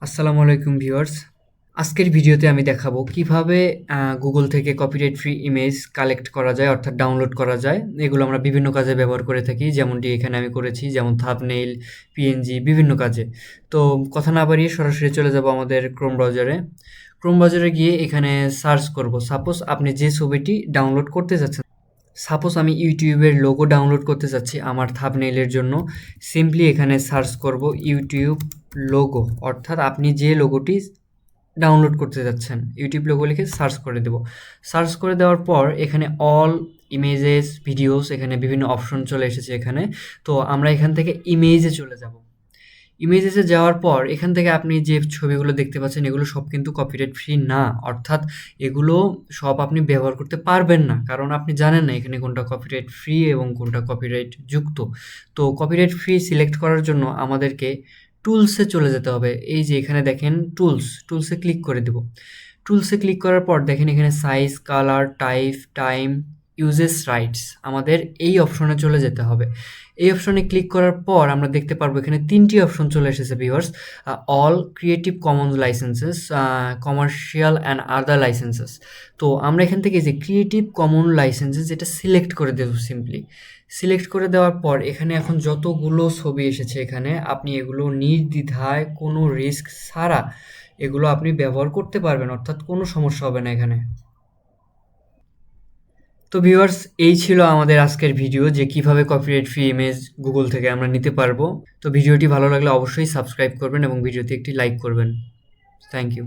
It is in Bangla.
আসসালামু আলাইকুম ভিউয়ার্স। আজকের ভিডিওতে আমি দেখাবো কিভাবে গুগল থেকে কপিরাইট ফ্রি ইমেজ কালেক্ট করা যায় অর্থাৎ ডাউনলোড করা যায়। এগুলো আমরা বিভিন্ন কাজে ব্যবহার করে থাকি। যেমনটি এখানে আমি করেছি যেমন থাম্বনেইল, পিএনজি বিভিন্ন কাজে। তো কথা না বাড়িয়ে সরাসরি চলে যাব আমাদের ক্রোম ব্রাউজারে। ক্রোম ব্রাউজারে গিয়ে এখানে সার্চ করব। সাপোজ আপনি যে ছবিটি ডাউনলোড করতে যাচ্ছেন, সাপোজ আমি ইউটিউবের লোগো ডাউনলোড করতে চাচ্ছি আমার থাম্বনেইলের জন্য। সিম্পলি এখানে সার্চ করব ইউটিউব লোগো, অর্থাৎ আপনি যে লোগোটি ডাউনলোড করতে যাচ্ছেন ইউটিউব লোগো লিখে সার্চ করে দেব। সার্চ করে দেওয়ার পর এখানে অল ইমেজেস ভিডিওস, এখানে বিভিন্ন অপশন চলে এসেছে এখানে। তো আমরা এখান থেকে ইমেজে চলে যাব। ইমেজেসে যাওয়ার পর এখান থেকে আপনি যে ছবিগুলো দেখতে পাচ্ছেন এগুলো সব কিন্তু কপিরাইট ফ্রি না, অর্থাৎ এগুলো সব আপনি ব্যবহার করতে পারবেন না, কারণ আপনি জানেন না এখানে কোনটা কপিরাইট ফ্রি এবং কোনটা কপিরাইট যুক্ত। তো কপিরাইট ফ্রি সিলেক্ট করার জন্য আমাদেরকে টুলসে চলে যেতে হবে। এই যে এখানে দেখেন টুলসে ক্লিক করে দেব। টুলসে ক্লিক করার পর দেখেন এখানে size, colour, type, time, uses rights, আমাদের এই অপশনে চলে যেতে হবে। এই অপশনে ক্লিক করার পর আমরা দেখতে পারবো এখানে ৩টি অপশন চলে এসেছে viewers. All, creative Commons licences, commercial and other licences. তো আমরা এখান থেকে যে ক্রিয়েটিভ কমন লাইসেন্সেস এটা সিলেক্ট করে দেব। সিম্পলি সিলেক্ট করে দেওয়ার পর এখানে এখন যতগুলো ছবি এসেছে এখানে আপনি এগুলো নির্দ্বিধায় কোনো রিস্ক ছাড়া এগুলো আপনি ব্যবহার করতে পারবেন, অর্থাৎ কোনো সমস্যা হবে না এখানে। তো ভিউয়ার্স, এই ছিল আমাদের আজকের ভিডিও যে কিভাবে কপিরাইট ফ্রি ইমেজ গুগল থেকে আমরা নিতে পারবো। তো ভিডিওটি ভালো লাগলে অবশ্যই সাবস্ক্রাইব করবেন এবং ভিডিওতে একটি লাইক করবেন। Thank you.